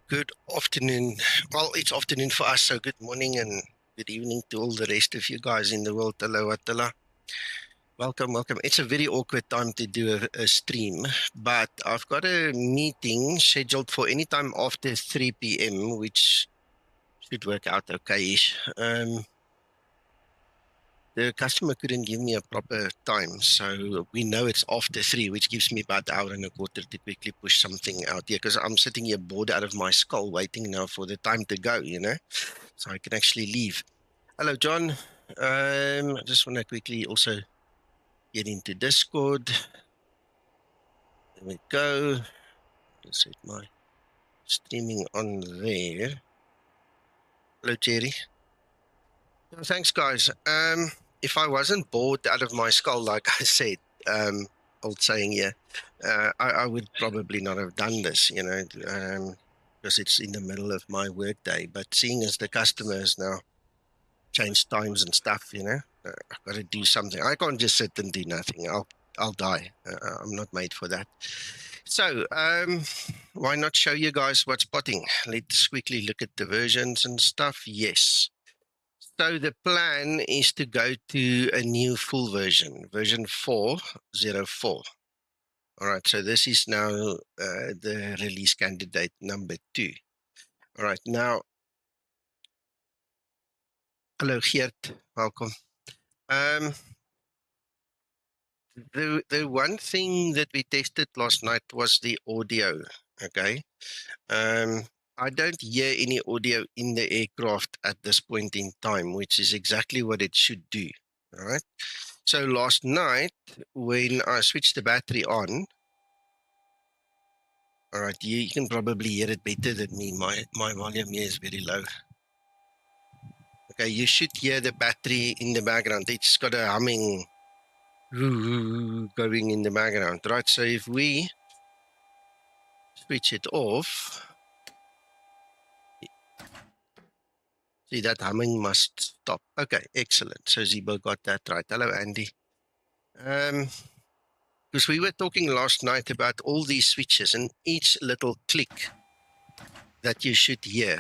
Good afternoon. Well, it's afternoon for us, so good morning and good evening to all the rest of you guys in the world. Hello, Attila. Welcome, welcome. It's a very awkward time to do a stream, but I've got a meeting scheduled for any time after 3 p.m., which should work out okay-ish. The customer couldn't give me a proper time, so we know it's after 3, which gives me about an hour and a quarter to quickly push something out here, because I'm sitting here bored out of my skull waiting now for the time to go, you know, so I can actually leave. Hello, John. I just want to quickly also get into Discord. There we go. Let's set my streaming on there. Hello, Jerry. No, thanks, guys. If I wasn't bored out of my skull, like I said, old saying here, I would probably not have done this, you know, because it's in the middle of my work day. But seeing as the customer has now changed times and stuff, you know, I've got to do something. I can't just sit and do nothing. I'll die. I'm not made for that. So why not show you guys what's spotting? Let's quickly look at the versions and stuff. Yes. So the plan is to go to a new full version, version 4.04. All right, so this is now the release candidate number 2. All right, now, hello Geert, welcome. The one thing that we tested last night was the audio, okay? I don't hear any audio in the aircraft at this point in time, which is exactly what it should do, all right? So last night, when I switched the battery on, all right, you can probably hear it better than me. My volume here is very low. Okay, you should hear the battery in the background. It's got a humming going in the background, right? So if we switch it off, see, that humming must stop. Okay, excellent. So Zibo got that right. Hello, Andy. Because we were talking last night about all these switches and each little click that you should hear.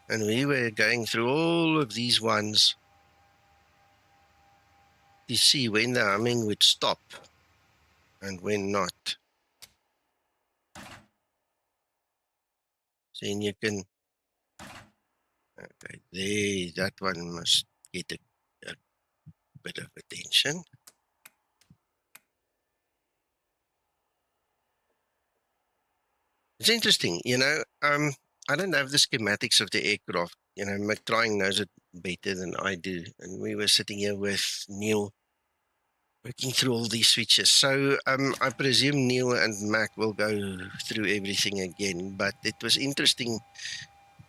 And we were going through all of these ones to see when the humming would stop and when not. So then you can, okay, there, that one must get a bit of attention. It's interesting, you know, I don't have the schematics of the aircraft. You know, McTrying knows it better than I do. And we were sitting here with Neil working through all these switches. So I presume Neil and Mac will go through everything again. But it was interesting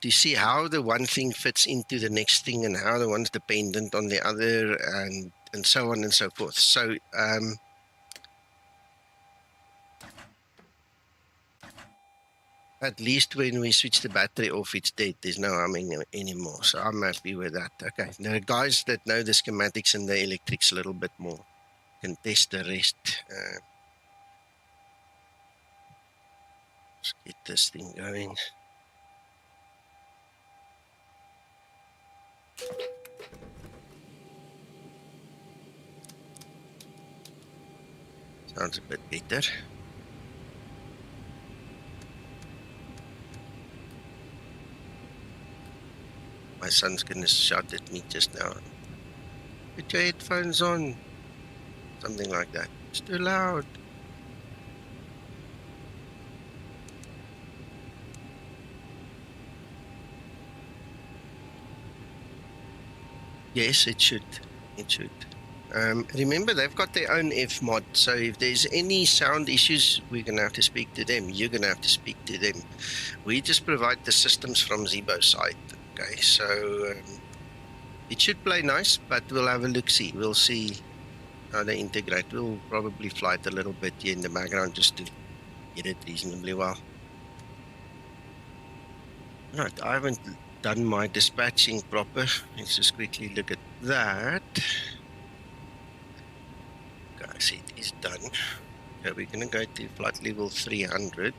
to see how the one thing fits into the next thing and how the one's dependent on the other and so on and so forth. So at least when we switch the battery off, it's dead. There's no humming anymore. So I'm happy with that. Okay, the guys that know the schematics and the electrics a little bit more can test the rest. Let's get this thing going. Sounds a bit better. My son's gonna shout at me just now. Put your headphones on. Something like that. It's too loud. Yes, it should. It should. Remember, they've got their own fmod, so if there's any sound issues, we're going to have to speak to them. You're going to have to speak to them. We just provide the systems from Zibo's side. Okay, so it should play nice, but we'll have a look-see. We'll see how they integrate. We'll probably fly it a little bit here in the background just to get it reasonably well. Right, I haven't done my dispatching proper. Let's just quickly look at that. Guys, it is done. Okay, we're going to go to flight level 300.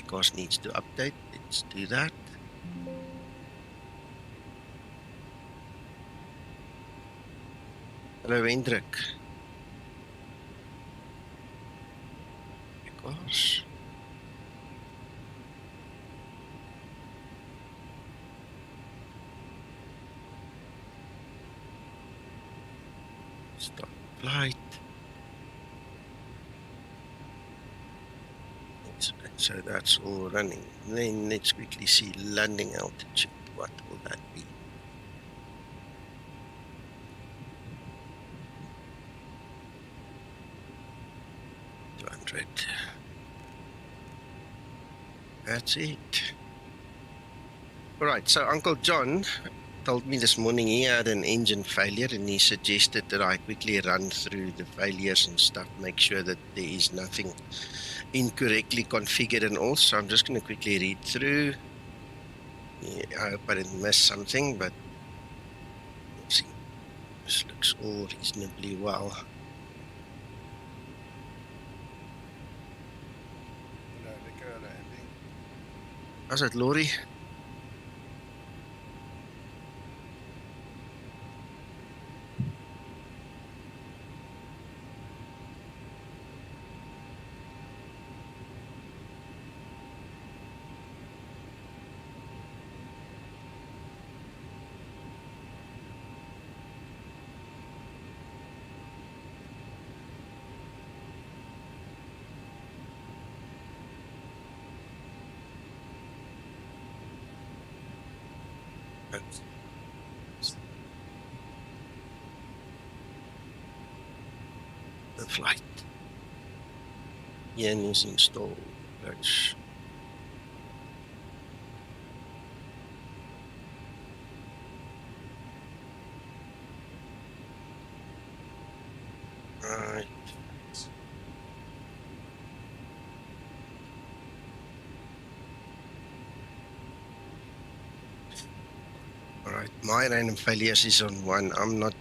forecast needs to update. Let's do that. Hello, Hendrik. Forecast. Stop flight. So that's all running. Then let's quickly see landing altitude. What will that be? That's it. All right, so Uncle John told me this morning he had an engine failure and he suggested that I quickly run through the failures and stuff, make sure that there is nothing incorrectly configured and all. So I'm just going to quickly read through. Yeah, I hope I didn't miss something, but let's see. This looks all reasonably well. How's it, Laurie? The flight. Yen is installed. That's right. All right, my random failures is on 1. I'm not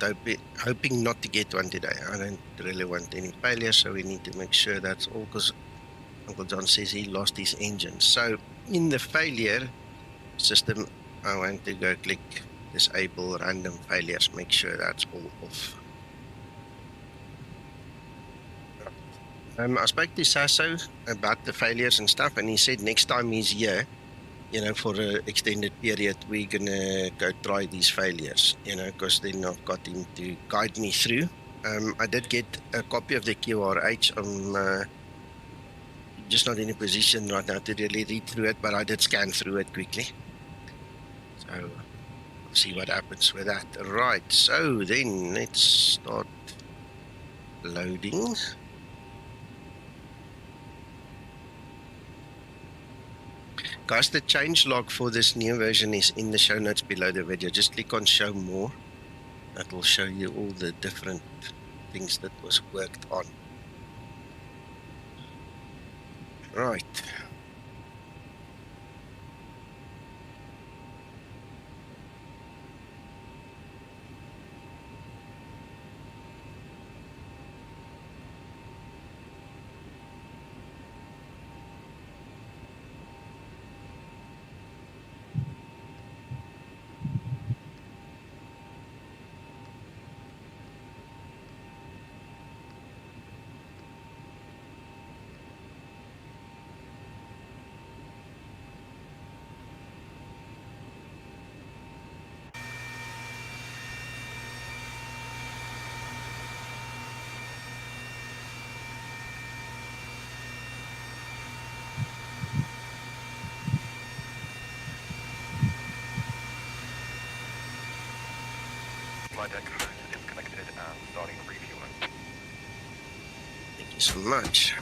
hoping not to get one today. I don't really want any failures, so we need to make sure that's all, because Uncle John says he lost his engine. So in the failure system, I want to go click disable random failures, make sure that's all off. I spoke to Sasso about the failures and stuff, and he said next time he's here, you know, for an extended period, we're gonna go try these failures, you know, because then I've got him to guide me through. I did get a copy of the QRH. I'm just not in a position right now to really read through it, but I did scan through it quickly. So we'll see what happens with that. Right, so then let's start loading. Guys, the change log for this new version is in the show notes below the video. Just click on show more. That will show you all the different things that was worked on. Right. Deck is connected and starting refueling. Thank you so much.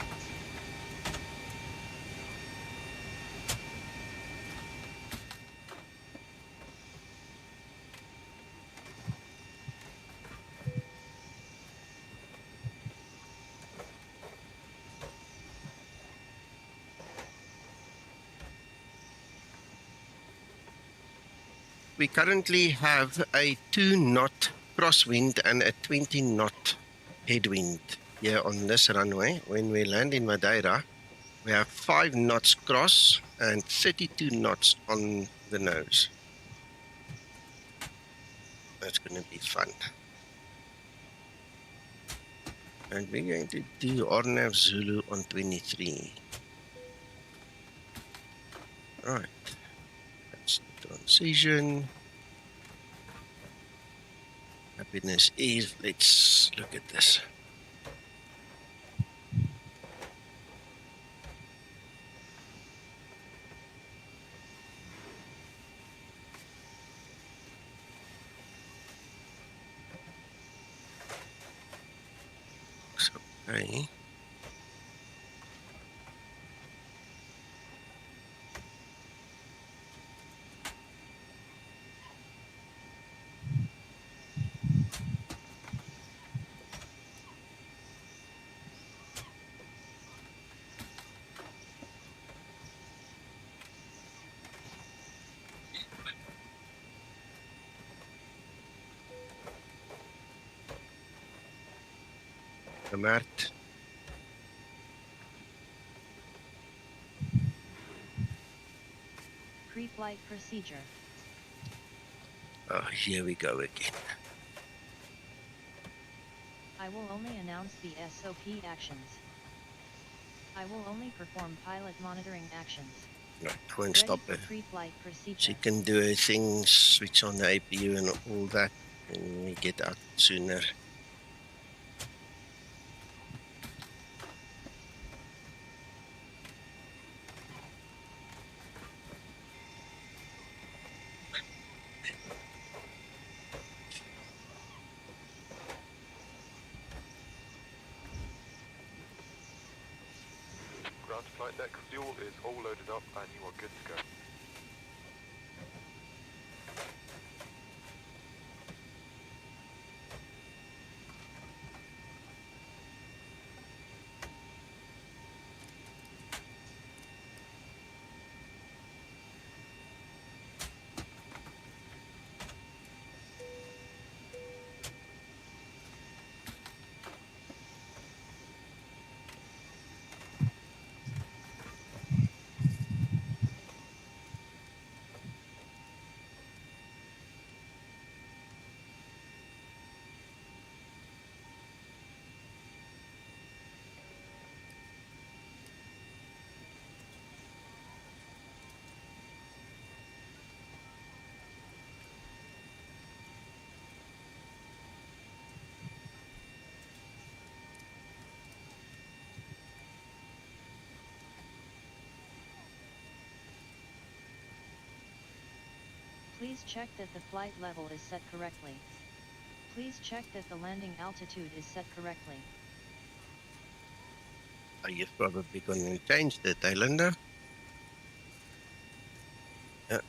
We currently have a 2-knot crosswind and a 20-knot headwind here on this runway. When we land in Madeira, We have 5 knots cross and 32 knots on the nose. That's going to be fun. And we're going to do RNAV Zulu on 23. Right. That's the transition. Happiness is, let's look at this. Okay. Mert. Pre-flight procedure. Oh, here we go again. I will only announce the SOP actions. I will only perform pilot monitoring actions. Right, go and Ready stop for it. pre-flight procedure. She can do her things, switch on the APU and all that, and we get out sooner. Ground to flight deck, fuel is all loaded up and you are good to go. Please check that the flight level is set correctly. Please check that the landing altitude is set correctly. Are you probably going to change that, eh, Linda? Yeah.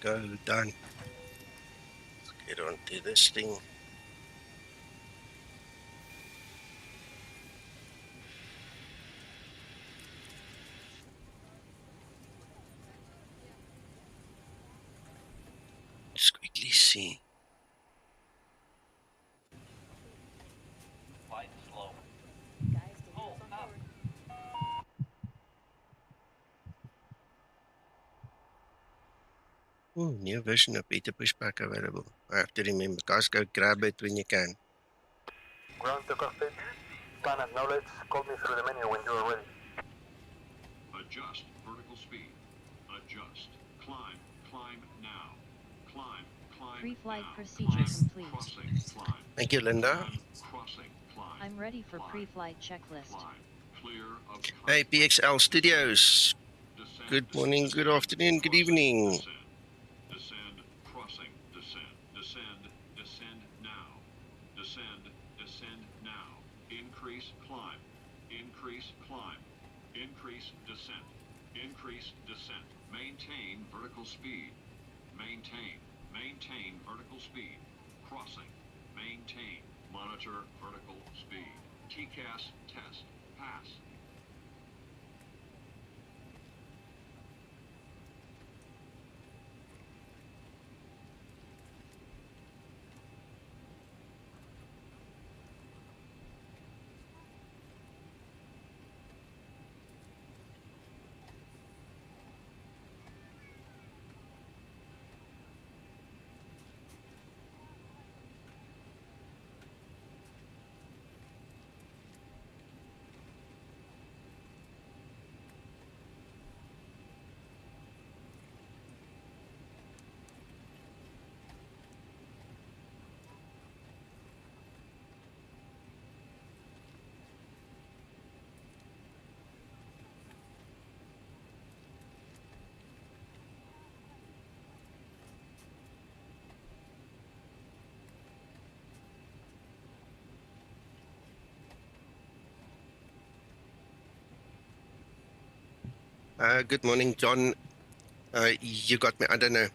Go, done. Let's get on to this thing. Just quickly see. Flight slow. Pull up. Oh, new version of beta pushback available. I have to remember, guys, go grab it when you can. Ground to cockpit, plan acknowledge, call me through the menu when you are ready. Adjust vertical speed. Adjust. Climb. Climb now. Climb. Climb Pre-flight now. procedure Climb. complete. Crossing. Climb. Thank you, Linda. Climb. Crossing. Climb. I'm ready for Climb. pre-flight checklist. Climb. Clear of Hey, PXL Studios. descend. Good morning, good afternoon, good Crossing. evening. Descend. Descend. Crossing. Descend. Descend. Descend now. Descend. Descend now. Increase climb. Increase climb. Increase descent. Increase descent. Maintain vertical speed. Maintain. Maintain vertical speed. Crossing. Maintain. Monitor vertical speed. TCAS test. Pass. Good morning, John. You got me. I don't know.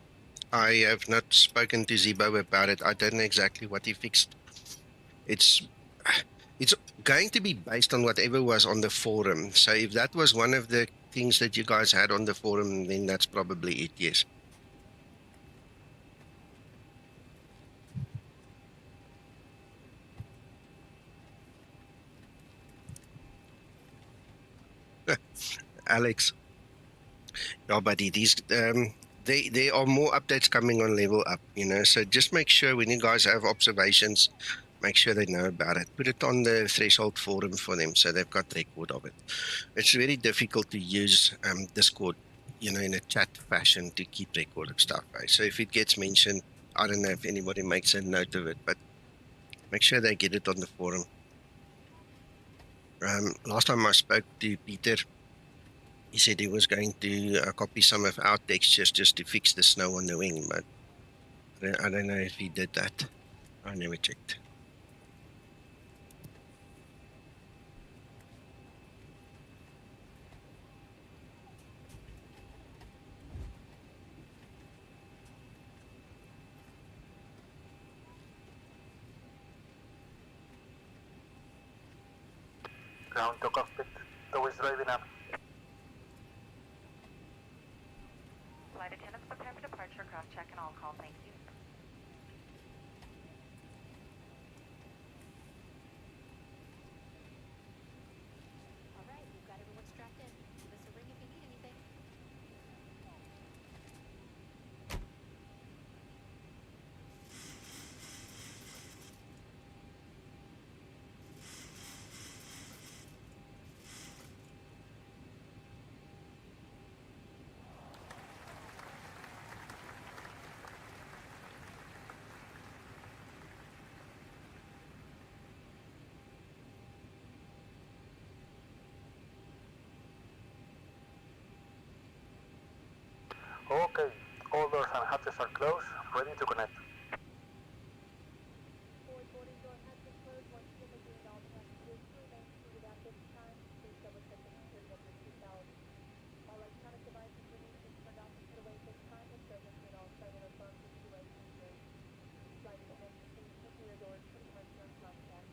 I have not spoken to Zibo about it. I don't know exactly what he fixed. It's going to be based on whatever was on the forum. So if that was one of the things that you guys had on the forum, then that's probably it, yes. Alex. Yeah, buddy, these there are more updates coming on Level Up, you know. So just make sure when you guys have observations, make sure they know about it. Put it on the Threshold forum for them so they've got record of it. It's very difficult to use Discord, you know, in a chat fashion to keep record of stuff, right? So if it gets mentioned, I don't know if anybody makes a note of it, but make sure they get it on the forum. Last time I spoke to Peter, he said he was going to copy some of our textures just to fix the snow on the wing, but I don't know if he did that. I never checked. Ground to cockpit. Tow is driving up. Flight attendants prepare for departure, cross-check and all call, thank you. All right, we've got everyone strapped in. Give us a ring if you need anything. Okay, all doors and hatches are closed, ready to connect. Forward boarding door has been closed. Once again, we're doing all the passengers to remain seated at this time. Please double check the security of your seatbelt. All electronic devices remain turned off and put away at this time. The service in all cellular phone situations. Flight attendants, please keep your doors pretty much non-contact.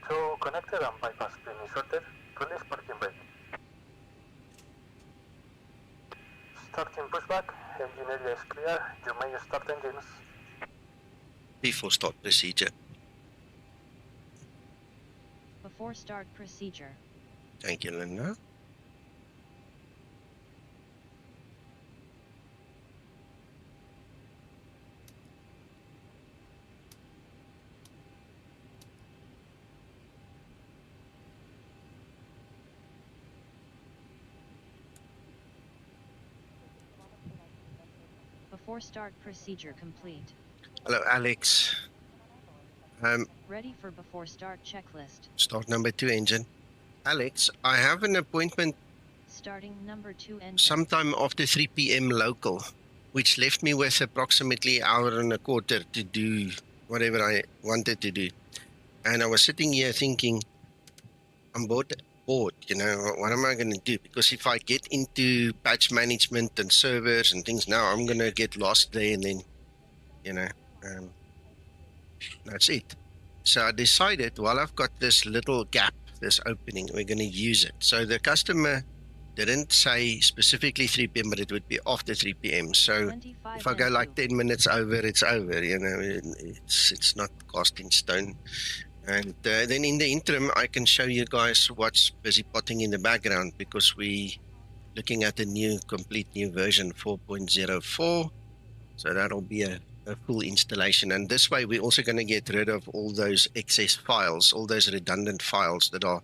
So connected and bypass pin inserted. Release parking brake. Starting pushback. Engine area is clear. You may start engines. Before start procedure. Before start procedure. Thank you, Linda. Before start procedure complete. Hello, Alex. Ready for before start checklist. Start number 2 engine. Alex, I have an appointment Starting number 2 engine. sometime after 3 p.m. local, which left me with approximately an hour and a quarter to do whatever I wanted to do. And I was sitting here thinking, I'm bored, you know, what am I going to do? Because if I get into patch management and servers and things now, I'm going to get lost there and then, you know, that's it. So I decided, while I've got this little gap, this opening, we're going to use it. So the customer didn't say specifically 3 p.m., but it would be after 3 p.m. So if I go like 10 minutes over, it's over, you know, it's not cast in stone. And then in the interim, I can show you guys what's busy potting in the background, because we looking at a complete new version 4.04. So that'll be a full installation. And this way, we're also going to get rid of all those excess files, all those redundant files that are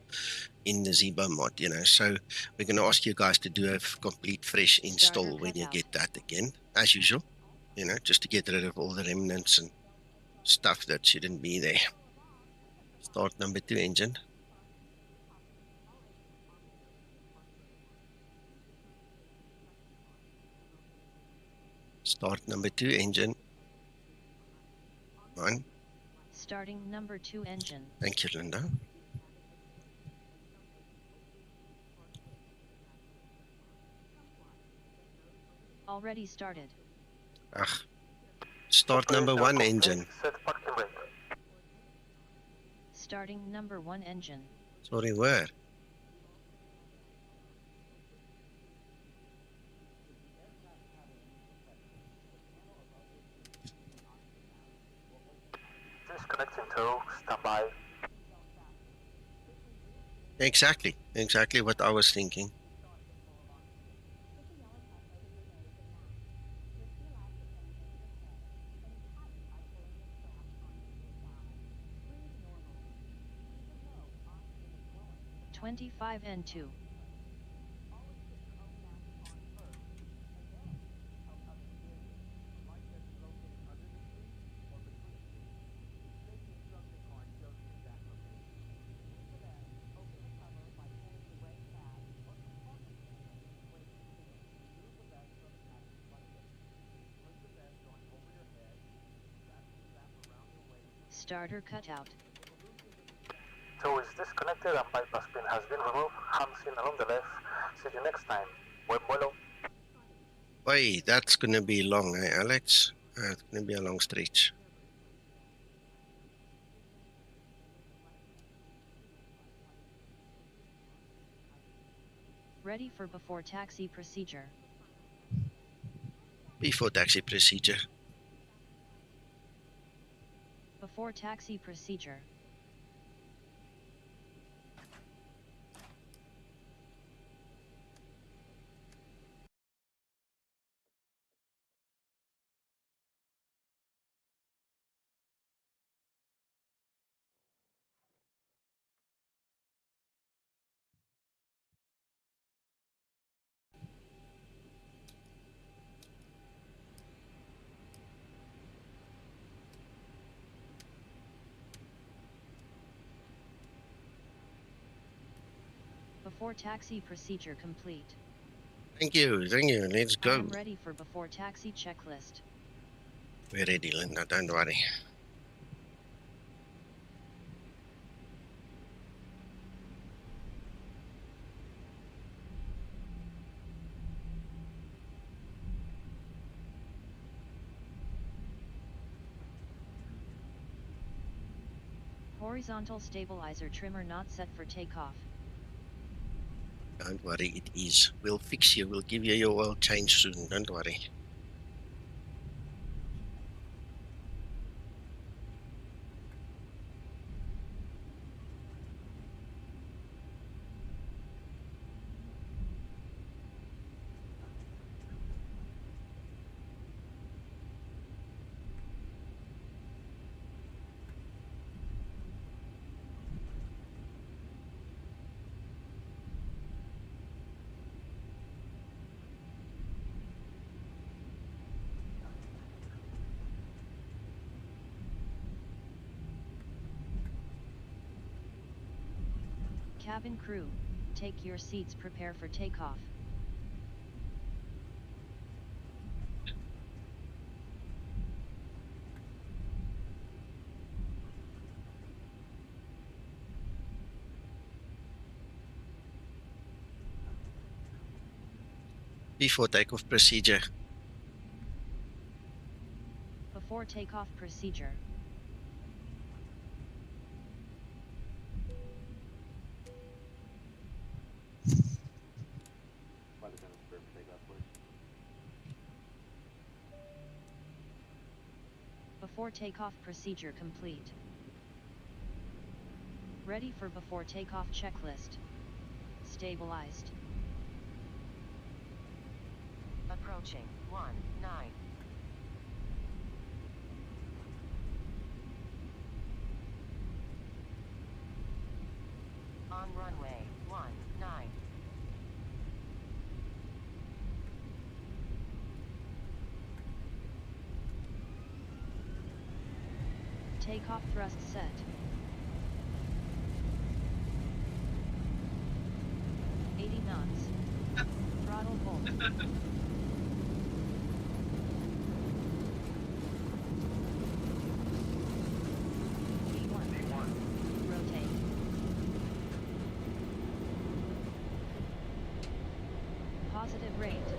in the Zibomod, you know. So we're going to ask you guys to do a complete fresh install when you get that again, as usual, you know, just to get rid of all the remnants and stuff that shouldn't be there. Start number 2 engine. Start number 2 engine. 1. Starting number 2 engine. Thank you, Linda. Already started. Start number 1 engine. Set parking brake. Starting number 1 engine. Sorry, where? Disconnecting to standby. Exactly what I was thinking. N2. Starter cutout. Tow is disconnected and bypass pin has been removed. Hands in along the left. See you next time. Buen vuelo. Oi, that's gonna be long, eh, Alex? It's gonna be a long stretch. Ready for before taxi procedure. Before taxi procedure. Before taxi procedure. Before taxi procedure complete. Thank you. Let's I go. am ready for before taxi checklist. We're ready, Linda, don't worry. Horizontal stabilizer trimmer not set for takeoff. Don't worry, it is. We'll fix you. We'll give you your oil change soon. Don't worry. Cabin crew, take your seats, prepare for takeoff. Before takeoff procedure. Before takeoff procedure. Before takeoff procedure complete. Ready for before takeoff checklist. Stabilized. Approaching 19. On runway 19. Takeoff thrust set. knots. Throttle hold. V1. Rotate. Positive rate.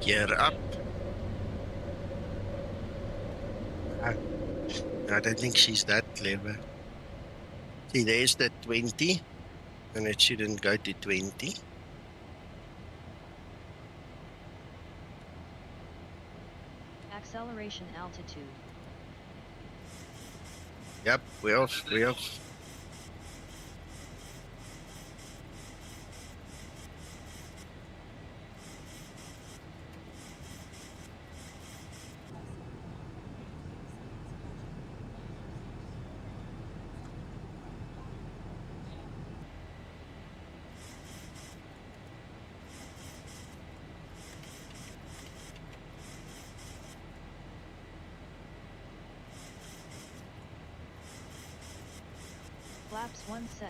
Gear up. I don't think she's that clever. See, there's the 20, and it shouldn't go to 20. Acceleration altitude. Yep, we're off, we're off. Flaps 1 set.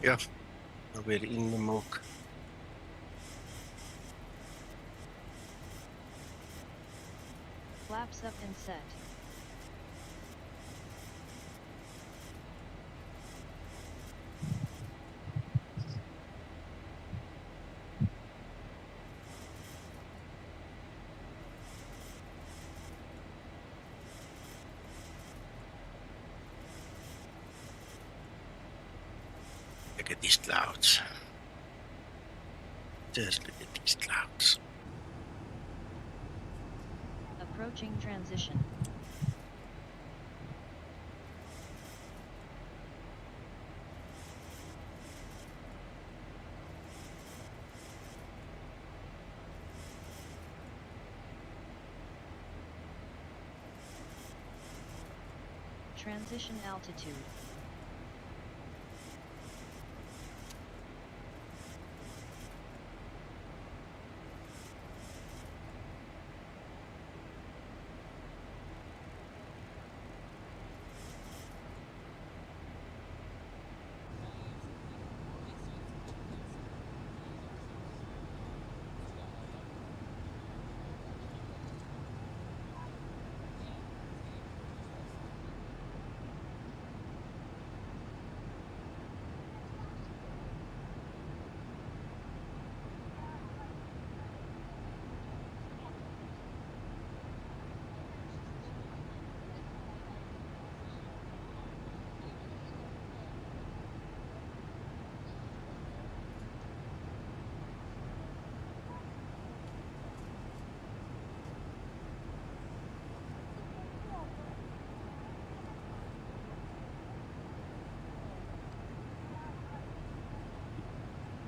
Yeah, we're in the milk. Flaps up and set. Look at these clouds. Just look at these clouds. Approaching transition. Transition altitude.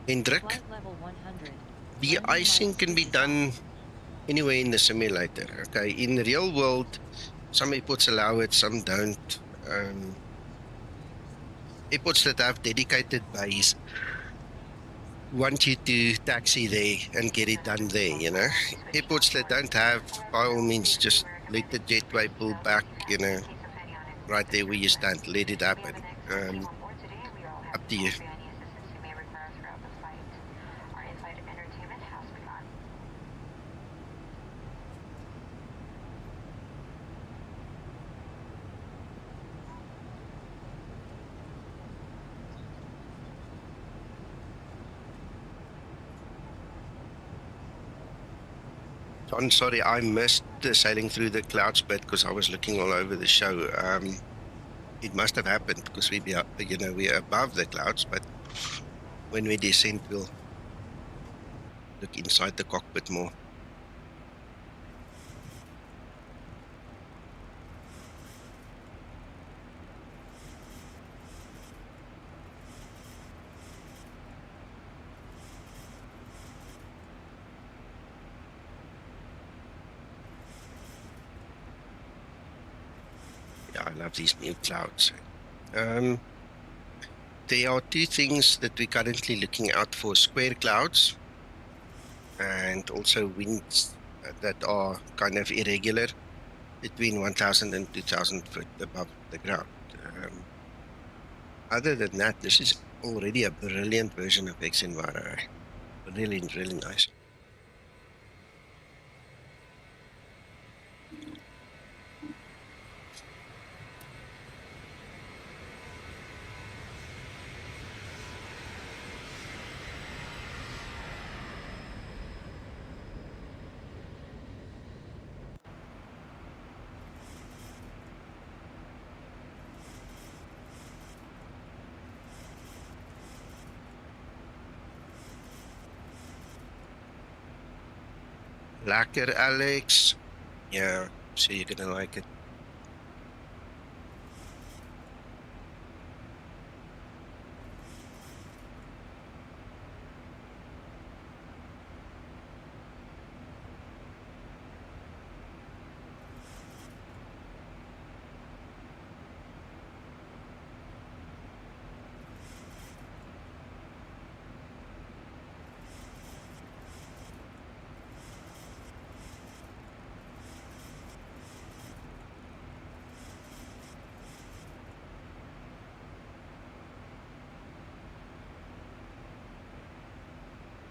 Hendrik, Flight level 100. the icing can be done anywhere in the simulator. Okay, in the real world, some airports allow it, some don't. Airports that have dedicated bays want you to taxi there and get it done there, you know. Airports that don't have, by all means, just let the jetway pull back, you know, right there where you stand, let it happen. Up to you. John, sorry, I missed the sailing through the clouds bit because I was looking all over the show. It must have happened because we're above the clouds, but when we descend, we'll look inside the cockpit more. I love these new clouds. There are two things that we're currently looking out for: square clouds and also winds that are kind of irregular between 1,000 and 2,000 foot above the ground. Other than that, this is already a brilliant version of Xenviro. Really, really nice. Lekker, Alex. Yeah, so you're gonna like it.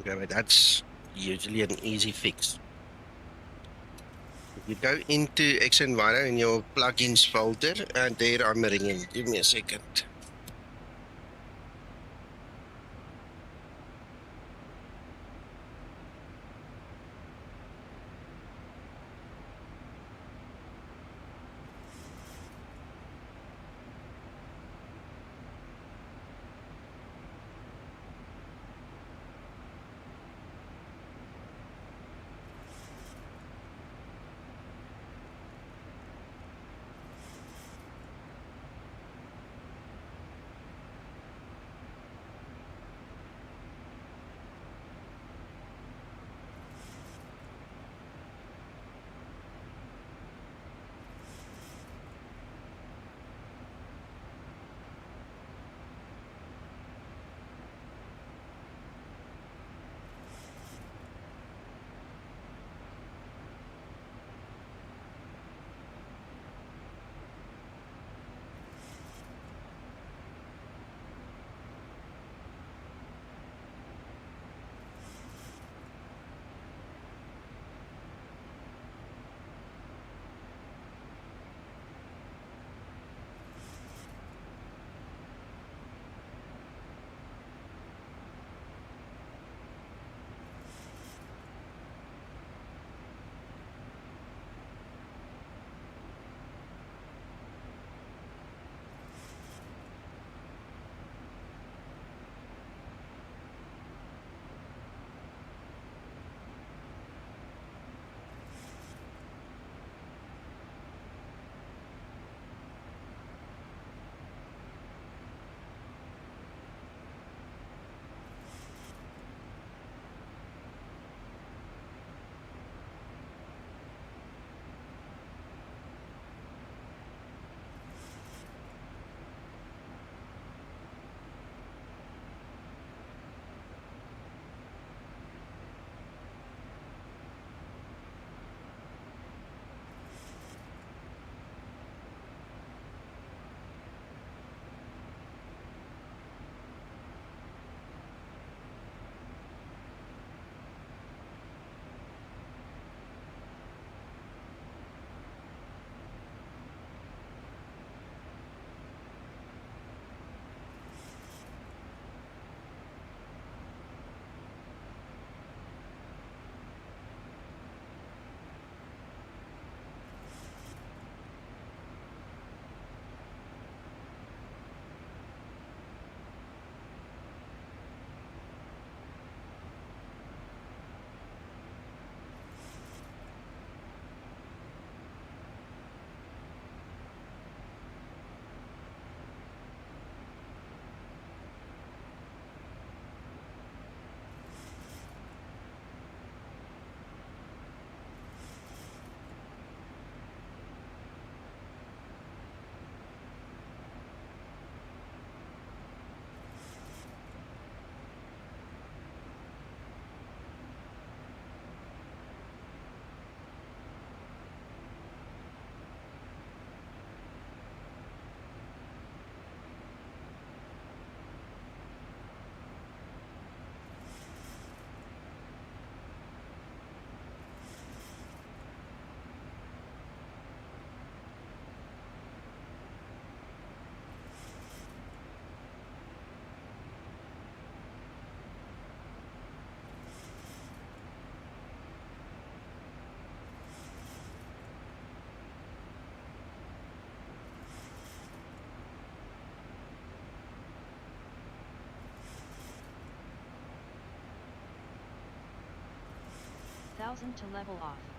Okay, but that's usually an easy fix. If you go into Xenviro in your plugins folder, and there I'm ringing. Give me a second. 1000 to level off.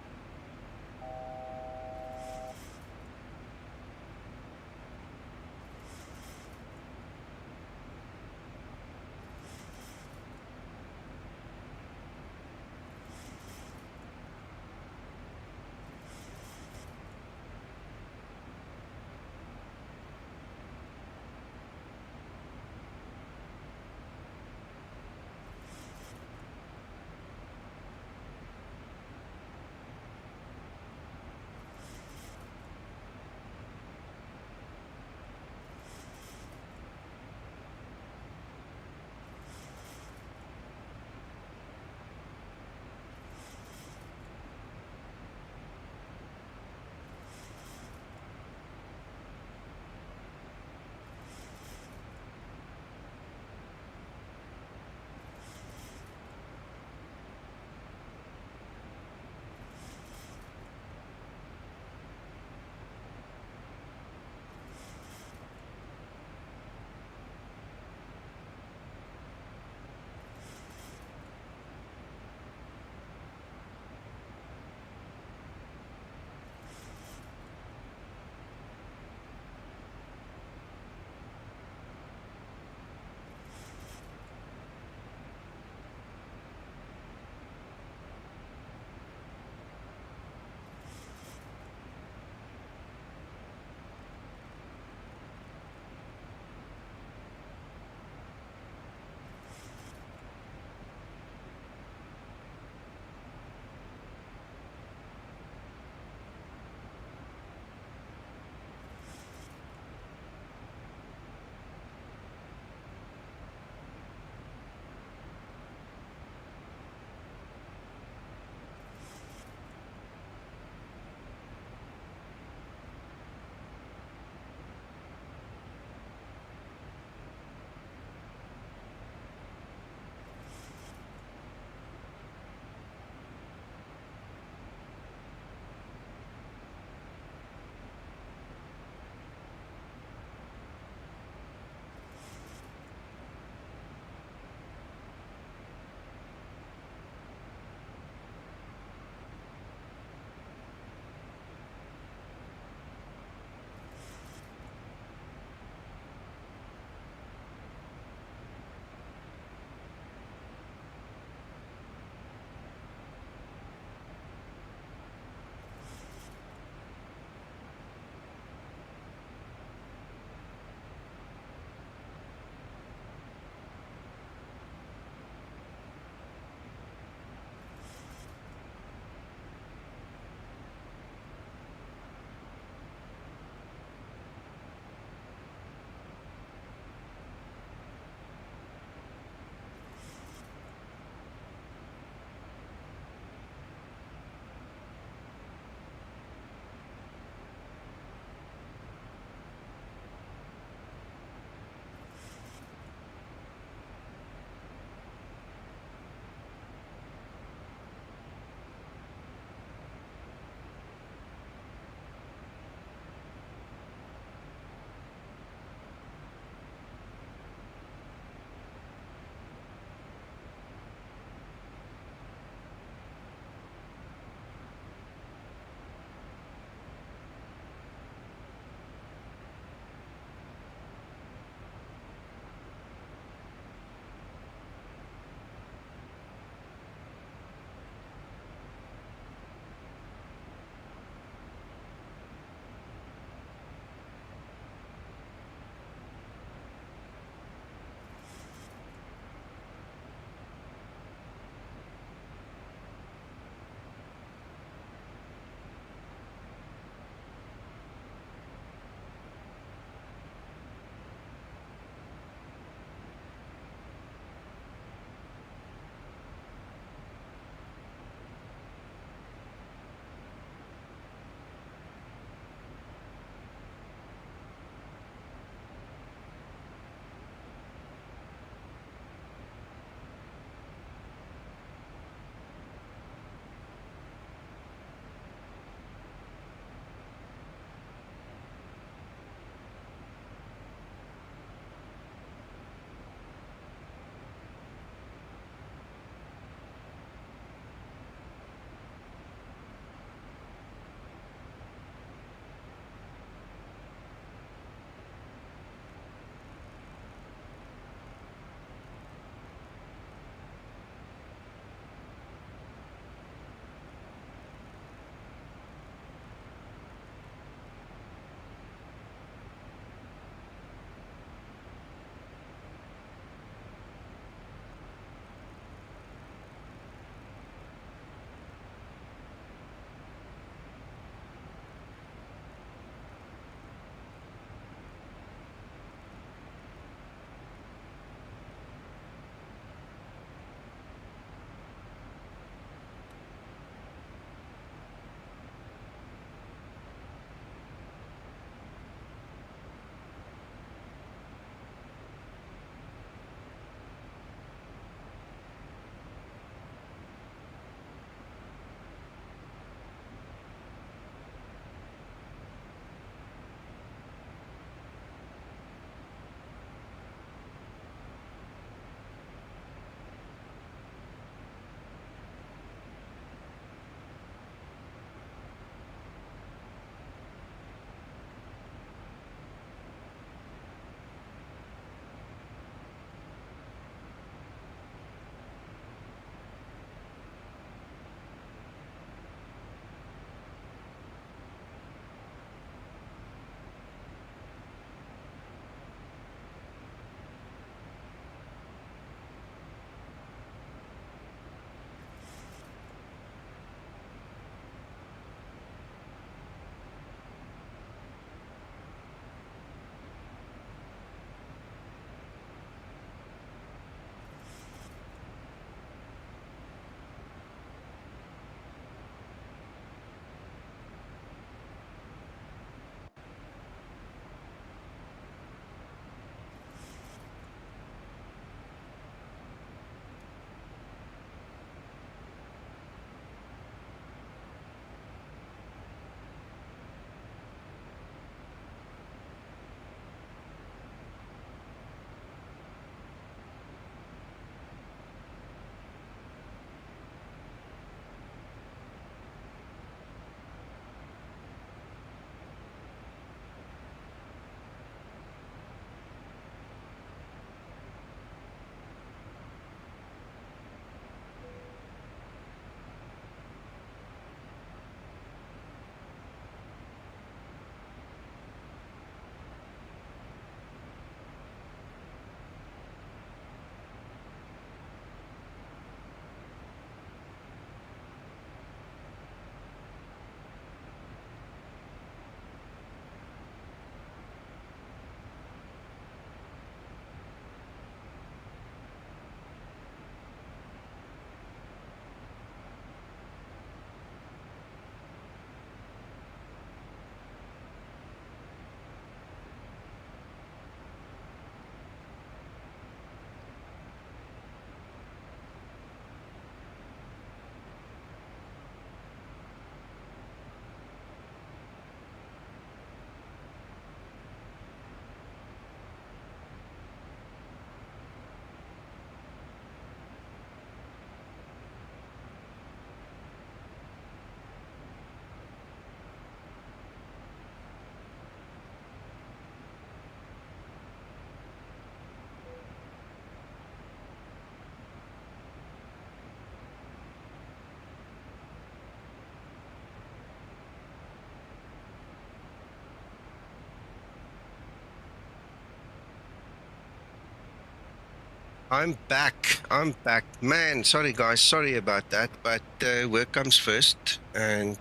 I'm back. I'm back. Man, sorry guys, sorry about that, but work comes first, and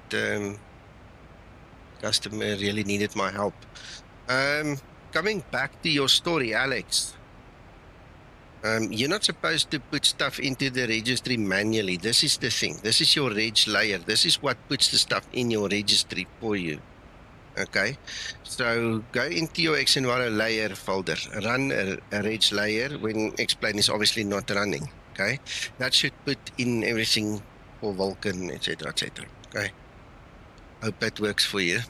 customer really needed my help. Coming back to your story, Alex. You're not supposed to put stuff into the registry manually. This is the thing. This is your reg layer. This is what puts the stuff in your registry for you. Okay, so go into your Xenviro layer folder, run a reg layer when Explain is obviously not running. Okay, that should put in everything for Vulkan, etc., etc. Okay, hope that works for you.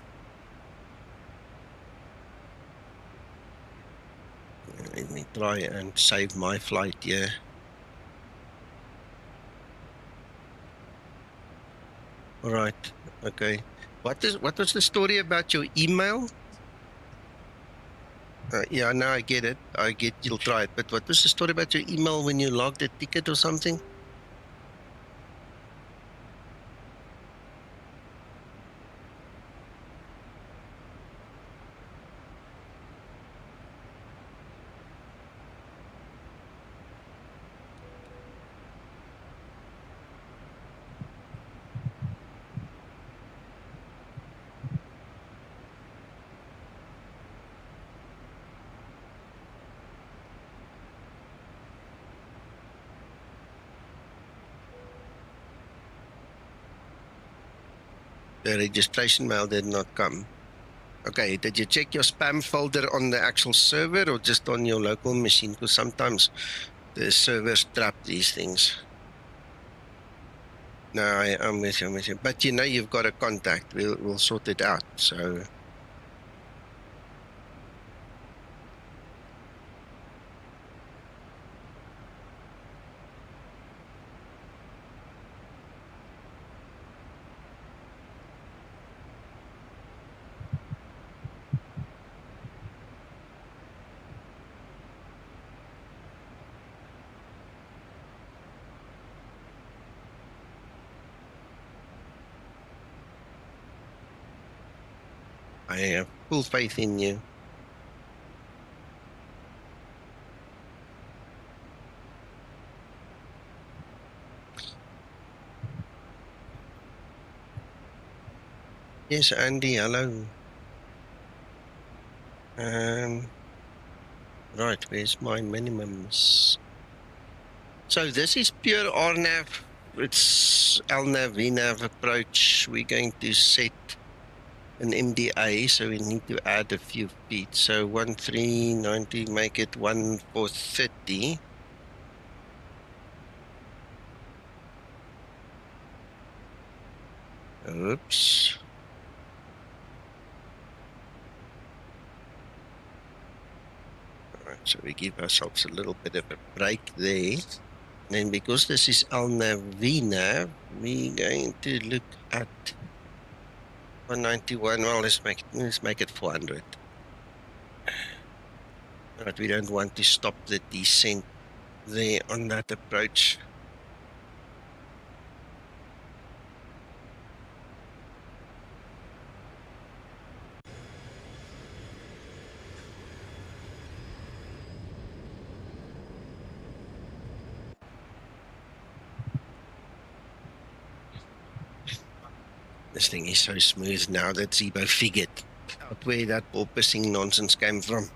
Let me try and save my flight here. All right. Okay. What was the story about your email? Yeah, now I get it. I get you'll try it. But what was the story about your email when you logged a ticket or something? The registration mail did not come. Okay, did you check your spam folder on the actual server or just on your local machine? Because sometimes the servers trap these things. No, I'm with you, I'm with you. But you know you've got a contact. We'll sort it out. So I have full faith in you. Yes, Andy, hello. Right, where's my minimums? So this is pure RNAV. It's LNAV, VNAV approach. We're going to set an MDA, so we need to add a few feet. So 1390, make it 1430. Oops. All right, so we give ourselves a little bit of a break there. And then because this is LNAV, VNAV, we're going to look at 191. Well, let's make it 400. But we don't want to stop the descent there on that approach. This thing is so smooth now that Zibo figured out where that porpoising nonsense came from.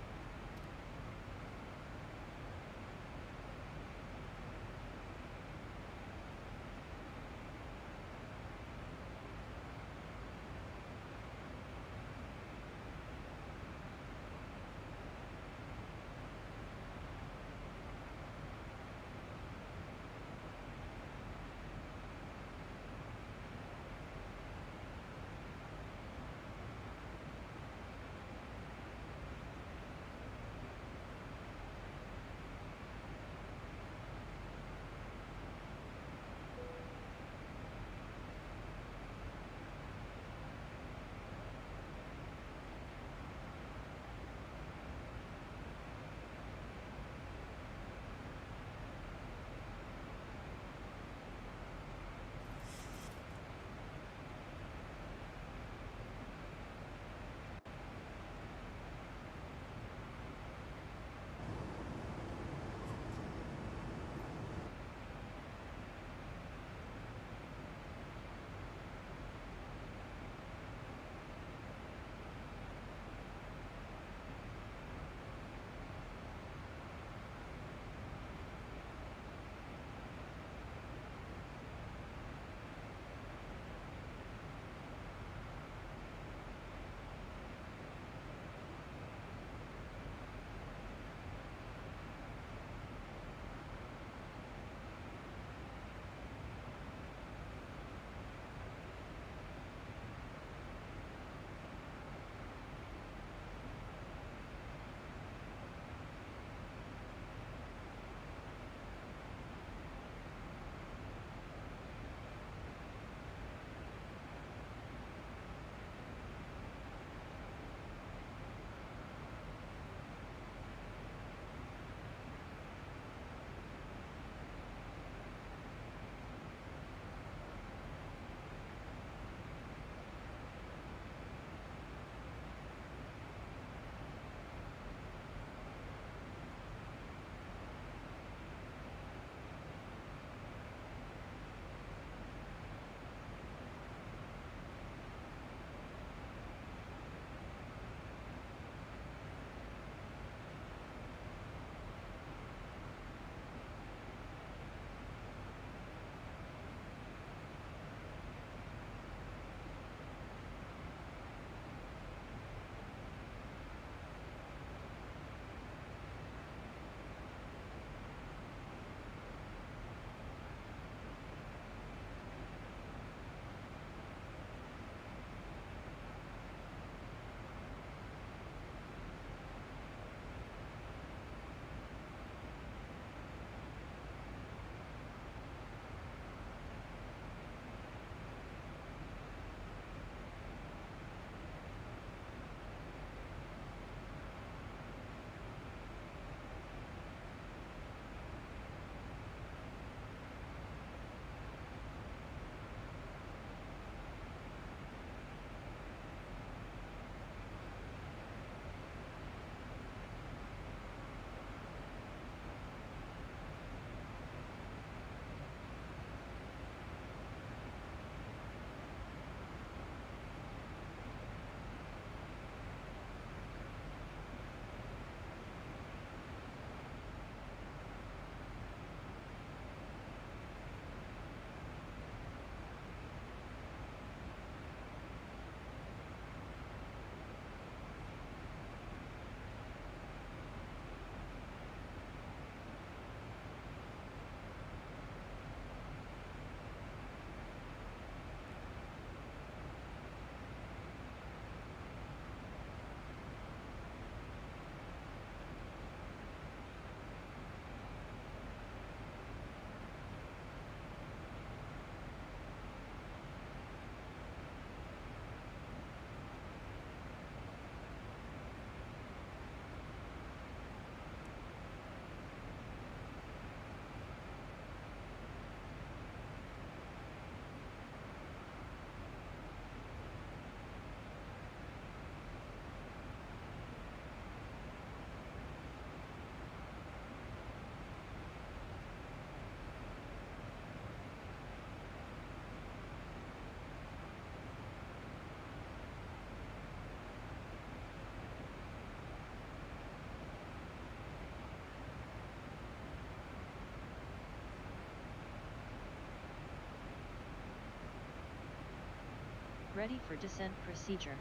Ready for descent procedure.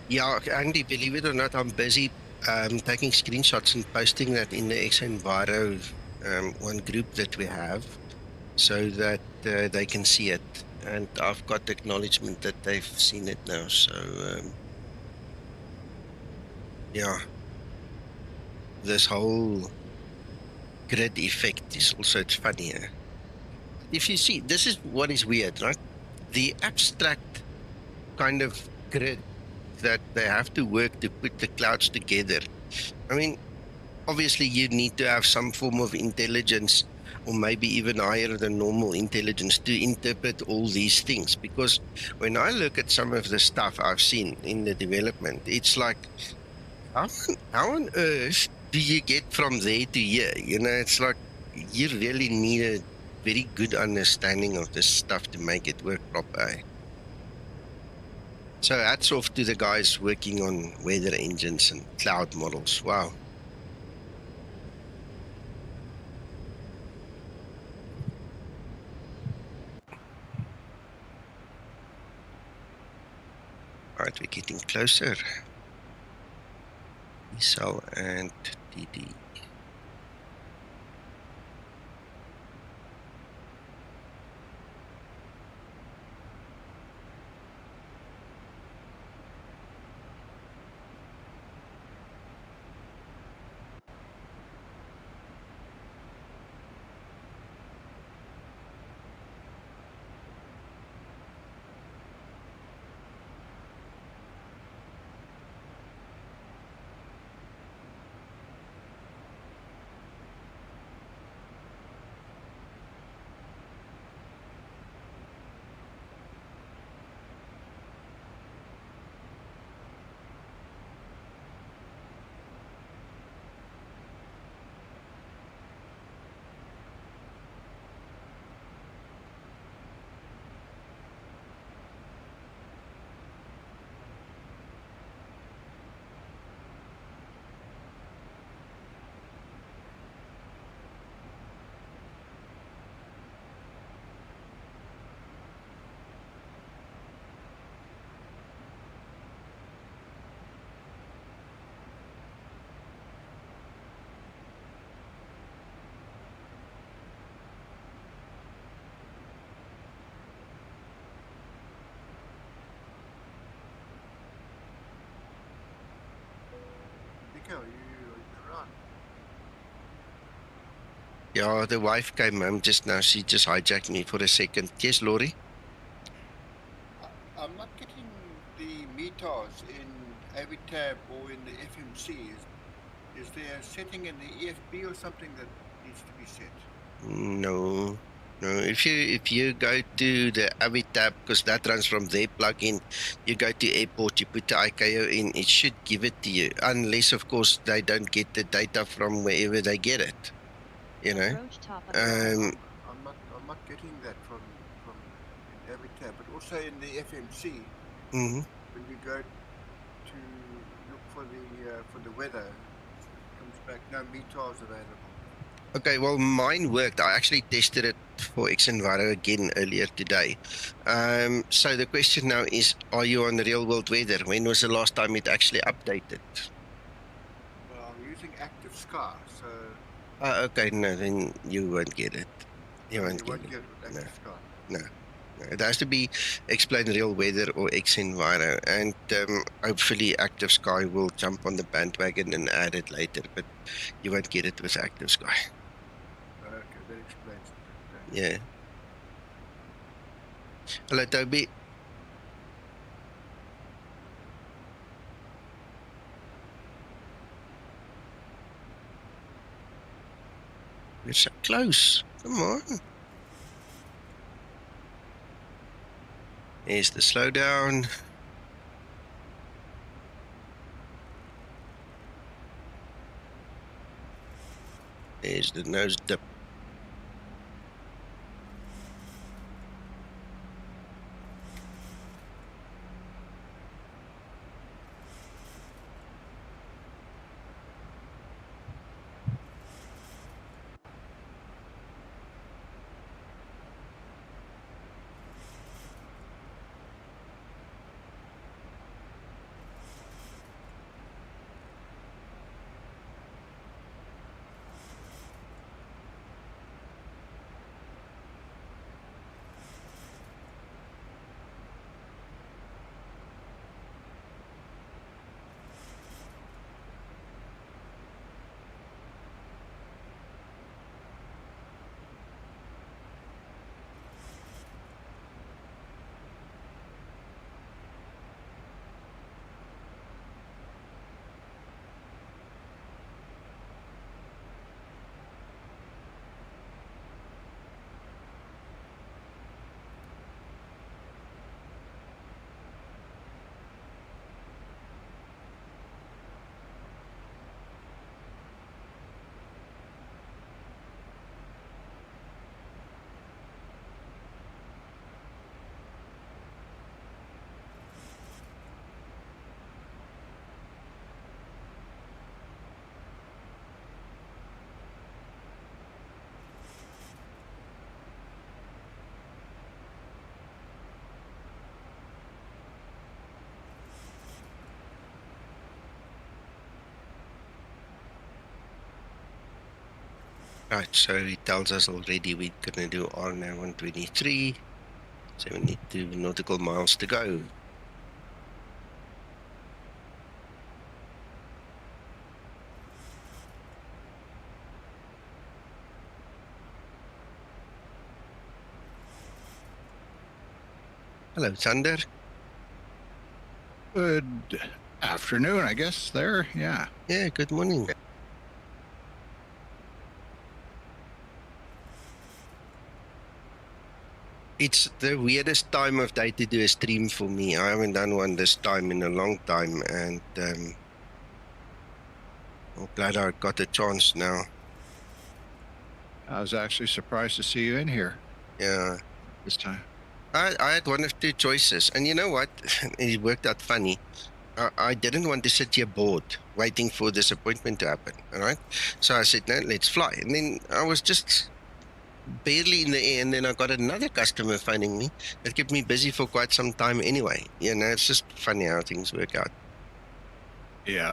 Yeah, Andy, believe it or not, I'm busy taking screenshots and posting that in the Enviro one group that we have so that they can see it. And I've got acknowledgement that they've seen it now. So, yeah, this whole grid effect is also, it's funny. If you see, this is what is weird, right? The abstract kind of grid that they have to work to put the clouds together. I mean, obviously you need to have some form of intelligence, or maybe even higher than normal intelligence, to interpret all these things. Because when I look at some of the stuff I've seen in the development, it's like, how on earth do you get from there to here? You know, it's like you really need a very good understanding of this stuff to make it work proper. So hats off to the guys working on weather engines and cloud models. Wow. All right, we're getting closer. SEL and DD. Yeah, the wife came home just now. She just hijacked me for a second. Yes, Laurie? I'm not getting the meters in AVTab or in the FMC. Is there a setting in the EFB or something that needs to be set? No. No, if you go to the AVI tab, because that runs from their plugin, you go to airport, you put the ICAO in, it should give it to you, unless of course they don't get the data from wherever they get it. You know. Approach top of the I'm not getting that from in every tab, but also in the FMC Mhm. when you go to look for the weather, it comes back no METARs available. Okay, well, mine worked. I actually tested it for XEnviro again earlier today. So the question now is, are you on the real world weather? When was the last time it actually updated? Well, I'm using Active Sky, so Okay, no, then you won't get it. You you won't get won't it. get it with No, Active Sky. no. No, it has to be explain real weather or XEnviro, and hopefully Active Sky will jump on the bandwagon and add it later, but you won't get it with Active Sky. Okay, that explains it. Okay. Yeah. Hello, Toby. You're so close. Come on. Here's the slowdown. There's the nose dip. Right, so it tells us already we're going to do R now 123. 72 nautical miles to go. Hello, Thunder. Good afternoon, I guess, there, yeah. Yeah, good morning. It's the weirdest time of day to do a stream for me. I haven't done one this time in a long time, and I'm glad I got a chance now. I was actually surprised to see you in here. Yeah. This time. I had one of two choices, and you know what? It worked out funny. I didn't want to sit here bored waiting for this appointment to happen, all right? So I said, no, let's fly. And then I was just barely in the air, and then I got another customer phoning me. That kept me busy for quite some time anyway. You know, it's just funny how things work out. Yeah.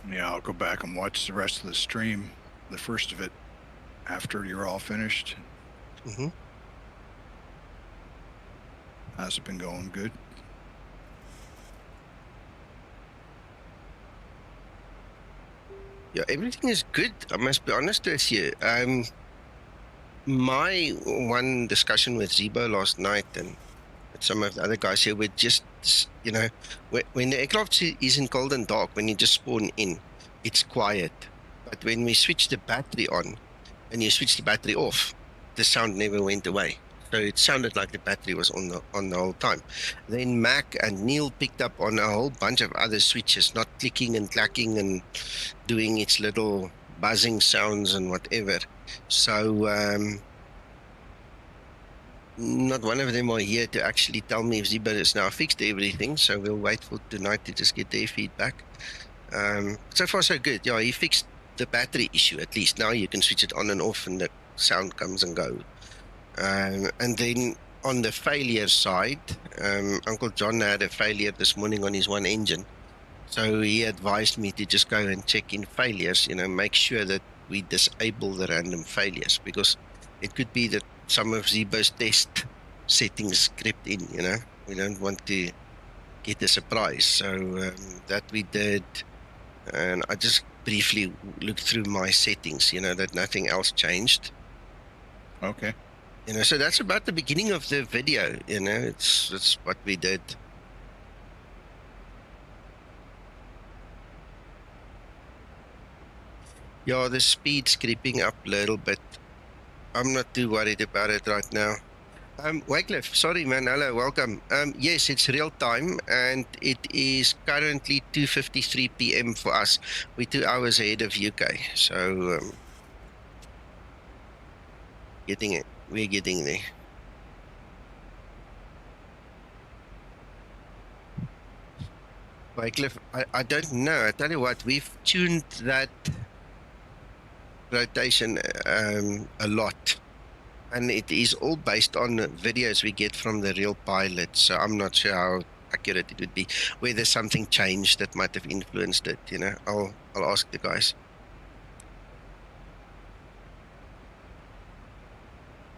Yeah, I'll go back and watch the rest of the stream, the first of it, after you're all finished. Mm-hmm. How's it been going? Good? Yeah, everything is good. I must be honest with you. My one discussion with Zibo last night and some of the other guys here were just, you know, when the aircraft is in cold and dark, when you just spawn in, it's quiet. But when we switch the battery on and you switch the battery off, the sound never went away. So it sounded like the battery was on the whole time. Then Mac and Neil picked up on a whole bunch of other switches, not clicking and clacking and doing its little buzzing sounds and whatever. So not one of them are here to actually tell me if Zibo has now fixed everything, so we'll wait for tonight to just get their feedback. So far so good. Yeah, he fixed the battery issue at least. Now you can switch it on and off and the sound comes and goes. And then on the failure side, Uncle John had a failure this morning on his one engine. So he advised me to just go and check in failures, make sure that we disable the random failures, because it could be that some of Zibo's test settings crept in, We don't want to get a surprise. So that we did, and I just briefly looked through my settings, that nothing else changed. Okay. So that's about the beginning of the video, it's what we did. Yeah, the speed's creeping up a little bit. I'm not too worried about it right now. Wycliffe, sorry man, hello, welcome. Yes, it's real time and it is currently 2:53 p.m. for us. We're 2 hours ahead of UK, so we're getting there. Wycliffe, I don't know. I tell you what, we've tuned that rotation a lot. And it is all based on videos we get from the real pilot, so I'm not sure how accurate it would be. Whether something changed that might have influenced it, I'll ask the guys.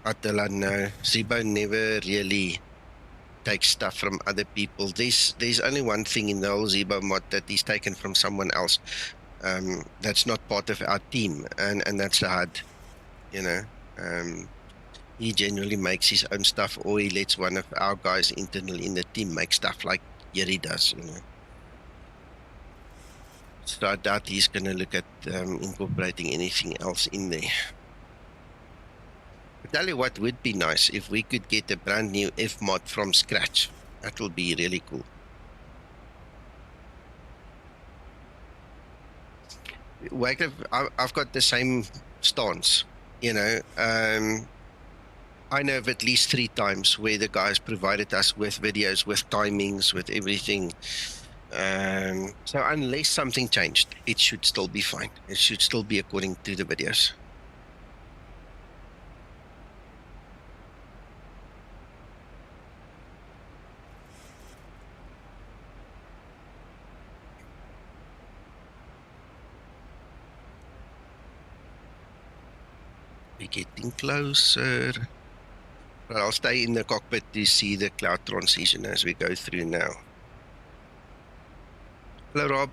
Attila, no. Zibo never really takes stuff from other people. There's only one thing in the whole Zibo mod that is taken from someone else. That's not part of our team, and that's the HUD, He generally makes his own stuff, or he lets one of our guys internally in the team make stuff like Yeri does, So I doubt he's going to look at incorporating anything else in there. I tell you what would be nice, if we could get a brand new fmod from scratch. That will be really cool. I've got the same stance, I know of at least 3 times where the guys provided us with videos, with timings, with everything. So unless something changed, it should still be fine. It should still be according to the videos. We're getting closer. But I'll stay in the cockpit to see the cloud transition as we go through now. Hello, Rob.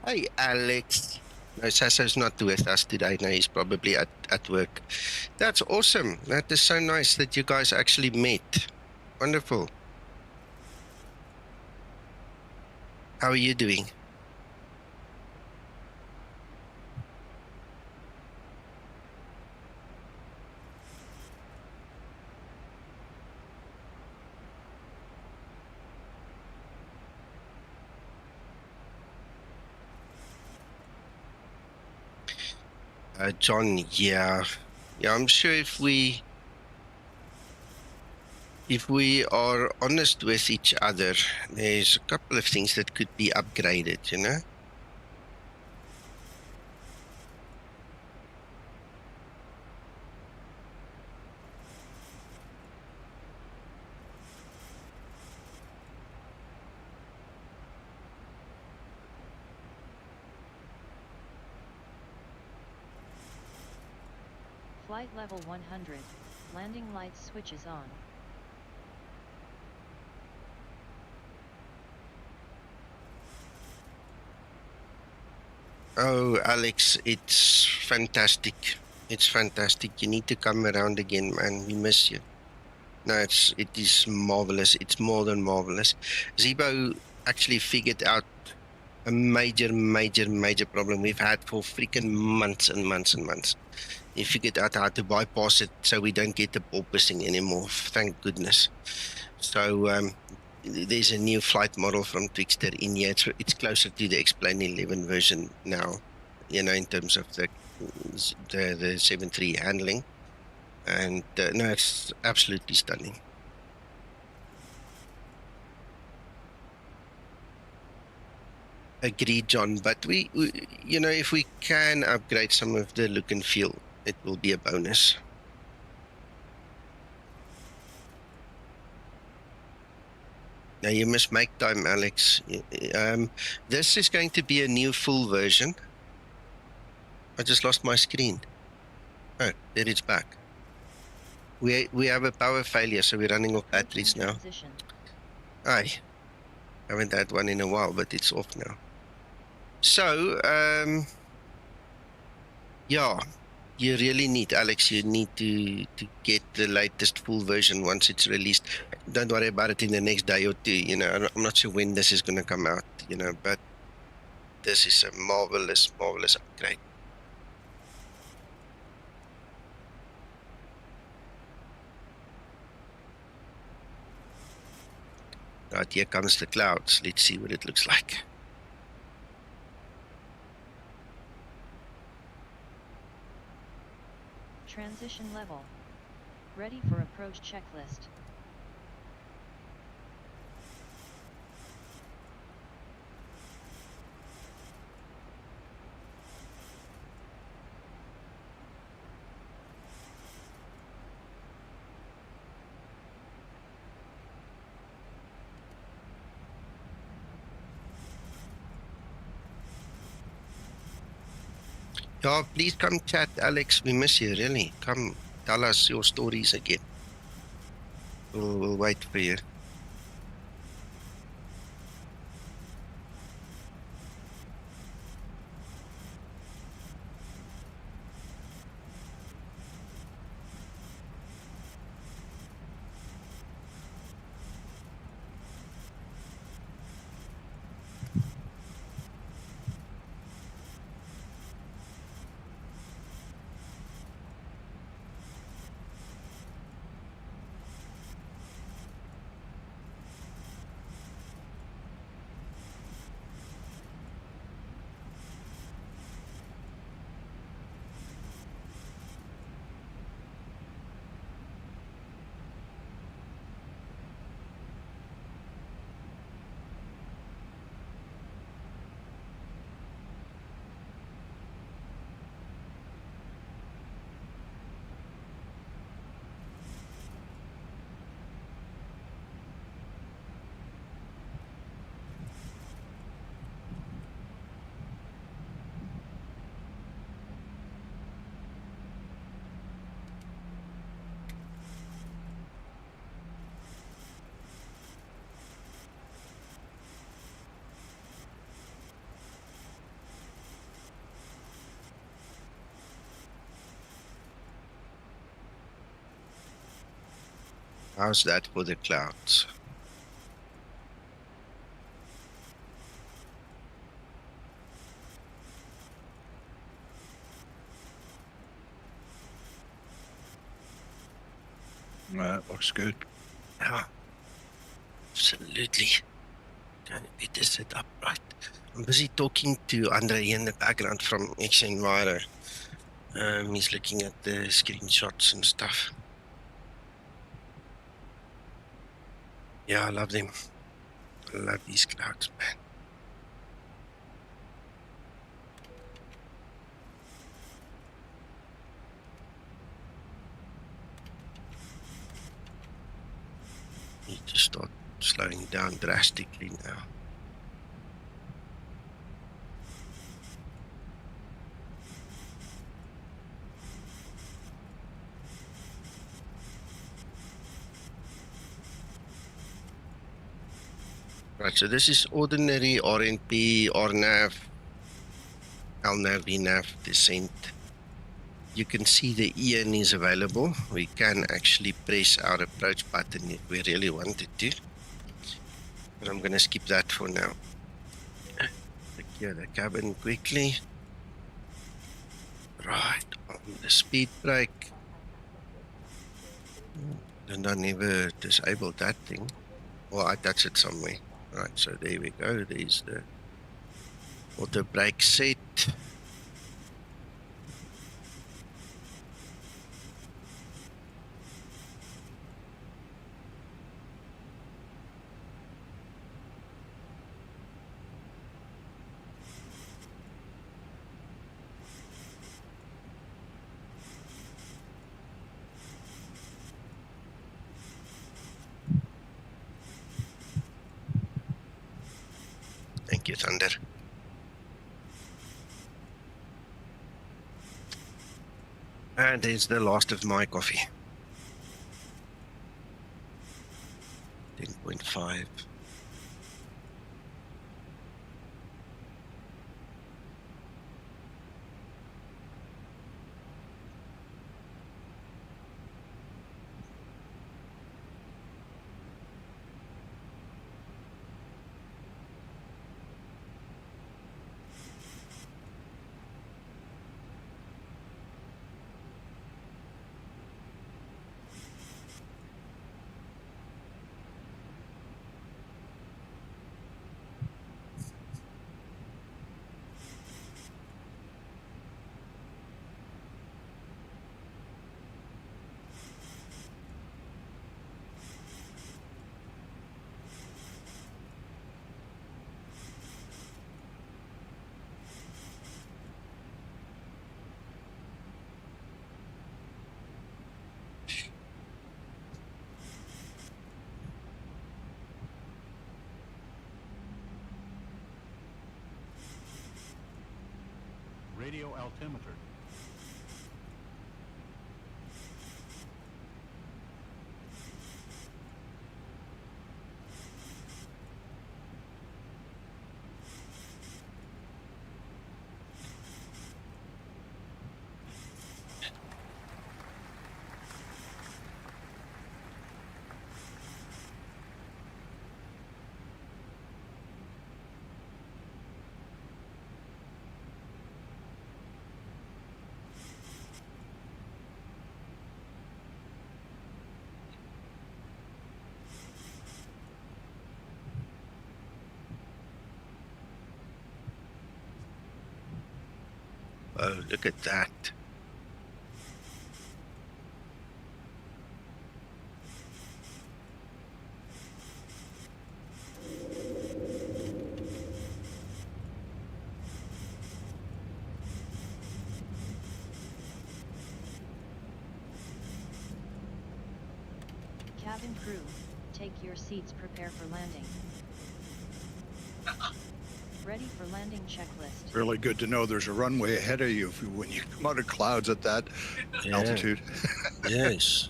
Hey, Alex. No, Sasso's not with us today. No, he's probably at work. That's awesome. That is so nice that you guys actually met. Wonderful. How are you doing? John, yeah. I'm sure if we are honest with each other, there's a couple of things that could be upgraded, you know? Flight level 100, landing lights switches on. Oh, Alex, it's fantastic. It's fantastic. You need to come around again, man. We miss you. No, it is marvelous. It's more than marvelous. Zibo actually figured out a major problem we've had for freaking months and months and months. He figured out how to bypass it so we don't get the porpoising anymore. Thank goodness. So there's a new flight model from Twixter in here. It's closer to the Explain 11 version now, you know, in terms of the 7.3 handling. And no, it's absolutely stunning. Agreed, John. But we, you know, if we can upgrade some of the look and feel, it will be a bonus. Now you must make time, Alex. This is going to be a new full version. I just lost my screen. Oh, there it's back. We have a power failure, so we're running off batteries now. Aye, haven't had one in a while, but it's off now. So, yeah, you really need, Alex, you need to get the latest full version once it's released. Don't worry about it in the next day or two, you know. I'm not sure when this is going to come out, you know, but this is a marvelous upgrade. Right, here comes the clouds. Let's see what it looks like. Transition level. Ready for approach checklist. Yeah, please come chat, Alex. We miss you, really. Come tell us your stories again. We'll wait for you. How's that for the clouds? That looks good. Yeah, absolutely. Going to be this set up right. I'm busy talking to Andre in the background from XEnviro. He's looking at the screenshots and stuff. Yeah, I love them. I love these clouds, man. Need to start slowing down drastically now. Right, so this is ordinary RNP, RNAV, LNAV, VNAV descent. You can see the EN is available. We can actually press our approach button if we really wanted to. But I'm going to skip that for now. Secure the cabin quickly. Right, on the speed brake. And I never disabled that thing. Well, I touched it somewhere. Right, so there we go. There's the auto brake set. Thank you, Thunder. And there's the last of my coffee. 10.5. Radio altimeter. Oh, look at that. Cabin crew, take your seats, prepare for landing. Ready for landing checklist. Really good to know there's a runway ahead of you when you come out of clouds at that altitude. Yes.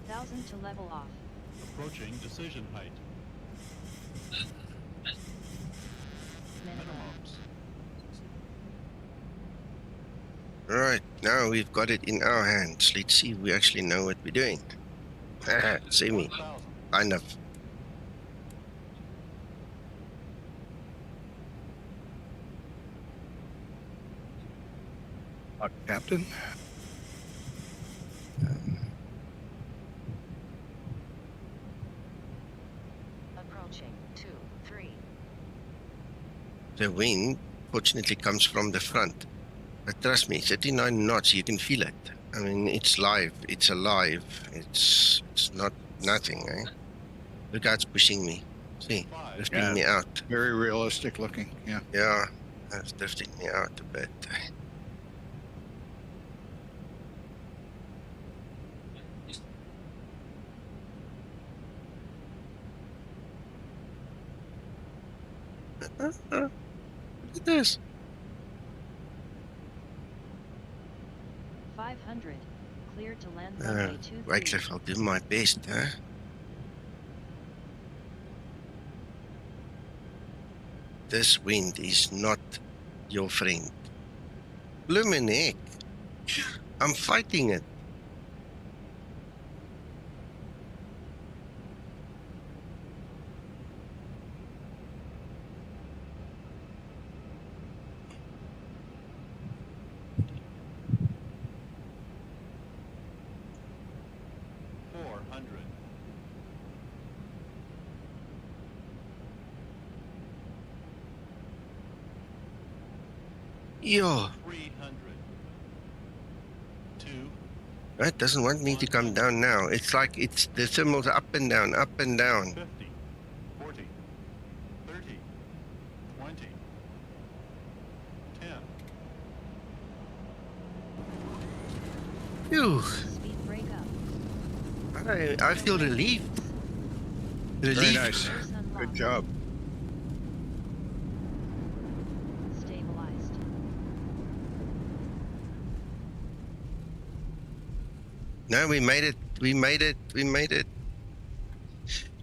1,000 to level off. Approaching decision height. Minimum. Minimums. Alright, now we've got it in our hands. Let's see if we actually know what we're doing. See me. 1,000. Kind of. Captain. Approaching 2, 3. The wind, fortunately, comes from the front. But trust me, 39 knots, you can feel it. I mean, it's live, it's alive, it's not nothing, eh? Look how it's pushing me. See, lifting Yeah. me out. Very realistic looking. Yeah. Yeah, it's lifting me out a bit. Look at this. 500. Clear to land runway 23. Wycliffe, I'll do my best, huh? This wind is not your friend. Bloomin' heck. I'm fighting it. Yo, 300. 2. that doesn't want me to come down now. It's like it's the thermals are up and down, up and down. 50. 40. 30. 20. 10. Phew. Speed break up. I feel relieved. Very Relieved. nice. Course unlocked. Good job. Stabilized. No, we made it. We made it. We made it.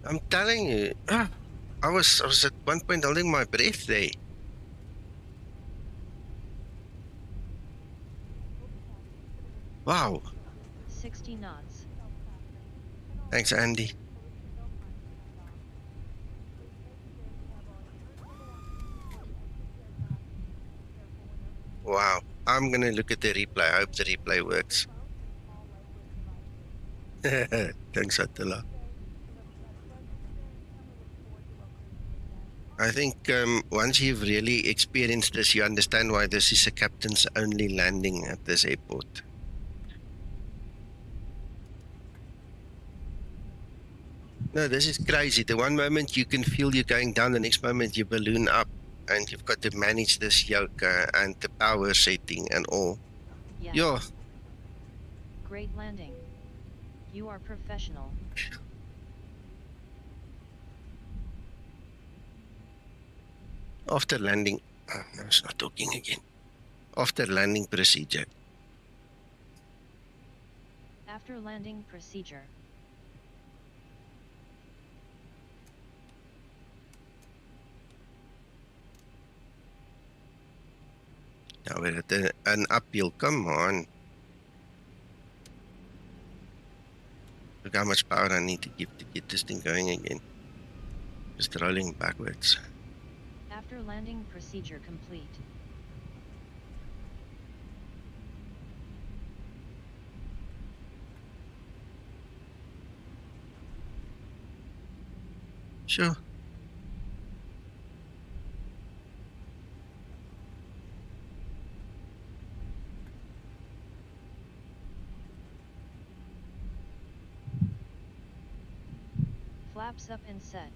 I'm telling you. I was at one point holding my breath there. Wow. 60 knots. Thanks, Andy. Wow. I'm gonna look at the replay. I hope the replay works. Thanks, Attila. I think once you've really experienced this, you understand why this is a captain's only landing at this airport. No, this is crazy. The one moment you can feel you're going down, the next moment you balloon up, and you've got to manage this yoke and the power setting and all. Yes. Yo, Great landing. You are professional. after landing, no, it's not talking again. After landing procedure. After landing procedure. Now we're at an uphill, come on. Look how much power I need to give to get this thing going again. Just rolling backwards. After landing procedure complete. Sure. Flaps up and set.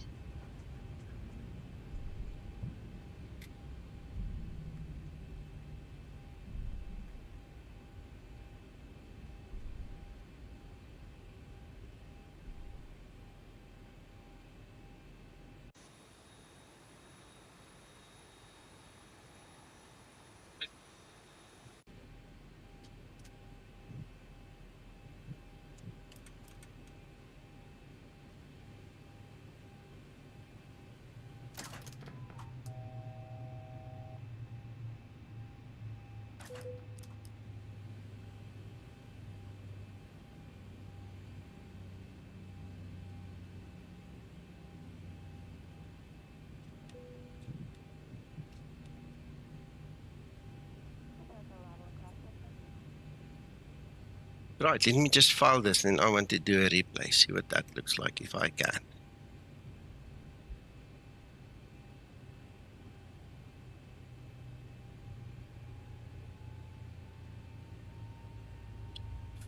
Right, let me just file this, and I want to do a replay, see what that looks like if I can.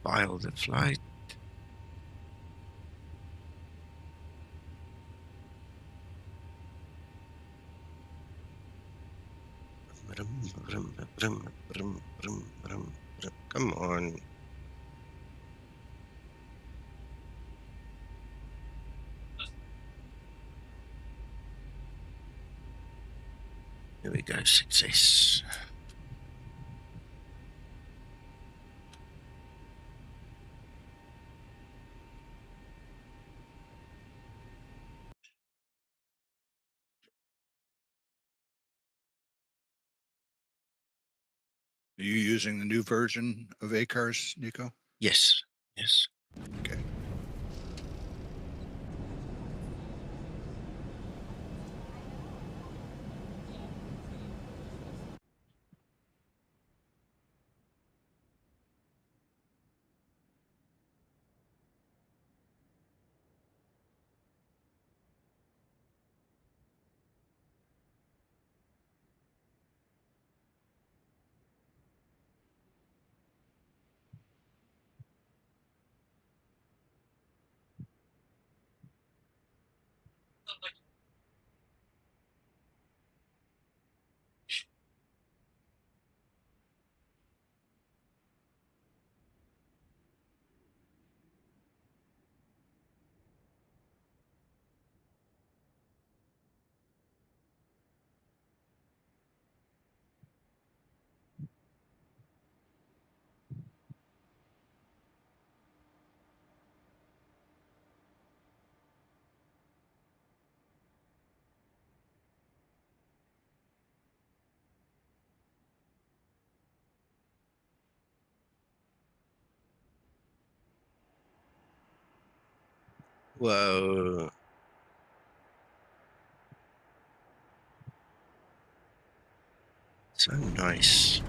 File the flight. Come on. Here we go, success. Are you using the new version of ACARS, Nico? Yes, yes. Okay. Whoa. So nice.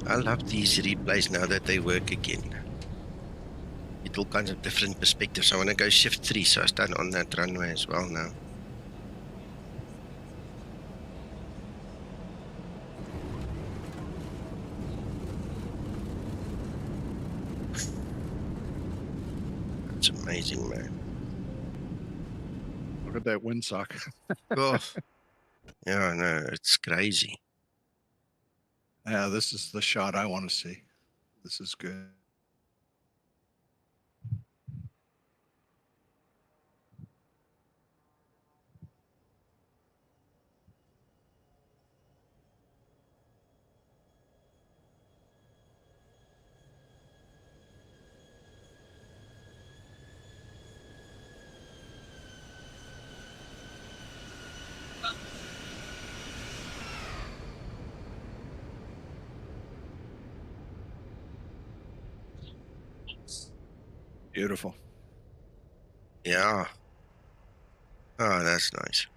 I love these replays now that they work again. Get all kinds of different perspectives. I want to go shift 3, so I stand on that runway as well now. That's amazing, man. Look at that windsock. Oh, yeah, no, it's crazy. Yeah, this is the shot I want to see. This is good. Beautiful. Yeah. Oh, that's nice.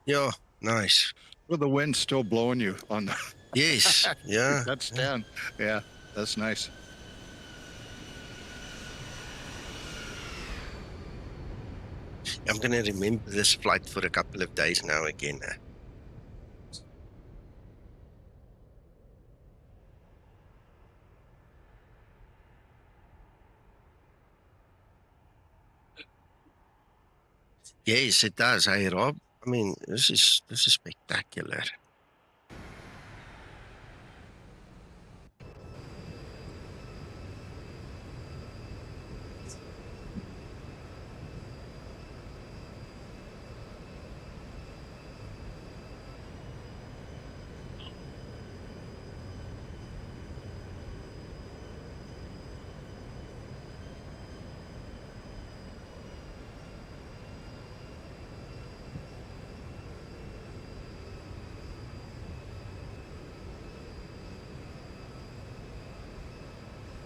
Yeah, Nice. Well, the wind's still blowing you on the. Yes. Yeah. That's 10. Yeah, that's nice. I'm going to remember this flight for a couple of days now again. Yes, it does. Hey, Rob. I mean, this is spectacular.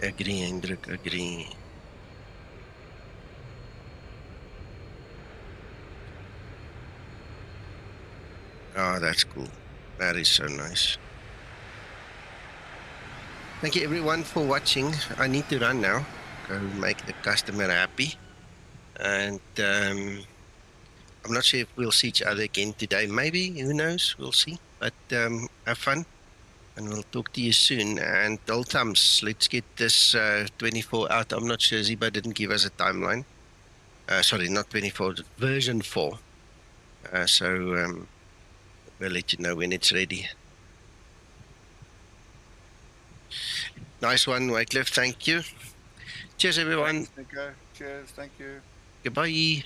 Agree, Hendrik, agree. Oh, that's cool. That is so nice. Thank you everyone for watching. I need to run now. Go make the customer happy. And I'm not sure if we'll see each other again today. Maybe, who knows? We'll see. But have fun. And we'll talk to you soon. And old thumbs, let's get this 24 out. I'm not sure, Ziba didn't give us a timeline. Sorry, not 24, version 4. So we'll let you know when it's ready. Nice one, Wycliffe. Thank you. Cheers, everyone. Thanks, Nico. Cheers. Thank you. Goodbye.